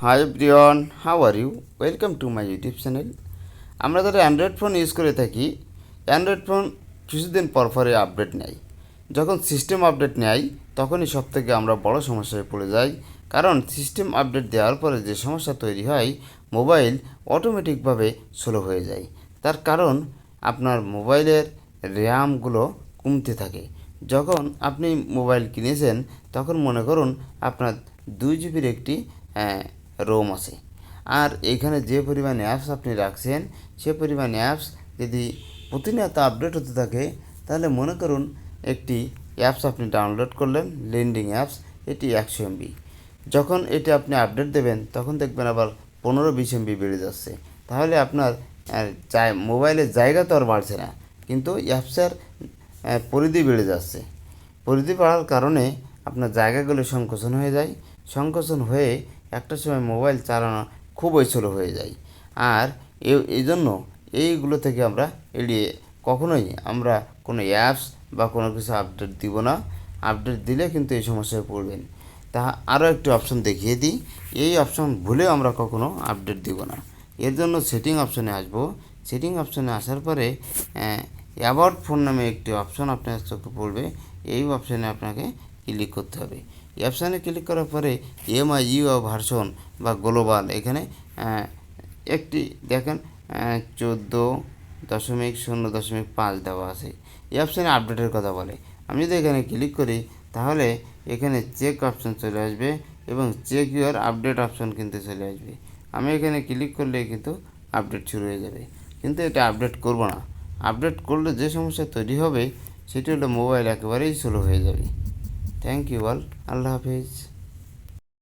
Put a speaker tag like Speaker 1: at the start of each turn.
Speaker 1: High everyone, how are you? Welcome to my YouTube channel. আমরা যারা Android phone use করে থাকি, Android phone কিছুদিন পরই আপডেট নেয়। যখন সিস্টেম আপডেট নেয় তখনই সবথেকে আমরা বড় সমস্যায় পড়ে যাই। কারণ সিস্টেম আপডেট দেওয়ার পরে যে সমস্যা তৈরি হয়, মোবাইল অটোমেটিকভাবে স্লো হয়ে যায়। তার কারণ আপনার মোবাইলের র্যামগুলো কমতে থাকে। যখন আপনি মোবাইল কিনেছেন তখন মনে করুন আপনার 2 জিবির একটি রোম আছে, আর এইখানে যে পরিমাণ অ্যাপস আপনি রাখছেন সে পরিমাণ অ্যাপস যদি প্রতিনিয়ত আপডেট হতে থাকে, তাহলে মনে করুন একটি অ্যাপস আপনি ডাউনলোড করলেন, লেন্ডিং অ্যাপস, এটি 100 MB। যখন এটি আপনি আপডেট দেবেন তখন দেখবেন আবার 15-20 MB বেড়ে যাচ্ছে। তাহলে আপনার মোবাইলের জায়গা তো আর বাড়ছে না, কিন্তু অ্যাপসের পরিধি বেড়ে যাচ্ছে। পরিধি বাড়ার কারণে আপনার জায়গাগুলো সংকোচন হয়ে যায়। সংকোচন হয়ে একটা সময় মোবাইল চালানো খুবই স্লো হয়ে যায়। আর এই জন্য এইগুলো থেকে আমরা এড়িয়ে কখনোই আমরা কোনো অ্যাপস বা কোনো কিছু আপডেট দিব না। আপডেট দিলে কিন্তু এই সমস্যায় পড়বেন। তা আরও একটি অপশন দেখিয়ে দিই। এই অপশন ভুলেও আমরা কখনো আপডেট দিব না। এর জন্য সেটিং অপশনে আসব। সেটিং অপশনে আসার পরে অ্যাবাউট ফোন নামে একটি অপশন আপনার চোখে পড়বে। এই অপশানে আপনাকে ক্লিক করতে হবে। এই অপশানে ক্লিক করার পরে MIUI ভার্সন বা গ্লোবাল, এখানে একটি দেখেন 14.0.5 দেওয়া আছে। এই অপশানে আপডেটের কথা বলে। আমি যদি এখানে ক্লিক করি তাহলে এখানে চেক অপশন চলে আসবে এবং চেক ইউর আপডেট অপশন কিন্তু চলে আসবে। আমি এখানে ক্লিক করলে কিন্তু আপডেট শুরু হয়ে যাবে, কিন্তু এটা আপডেট করব না। আপডেট করলে যে সমস্যা তৈরি হবে সেটি হলো মোবাইল একেবারেই স্লো হয়ে যাবে। Thank you all. আল্লাহ হাফিজ।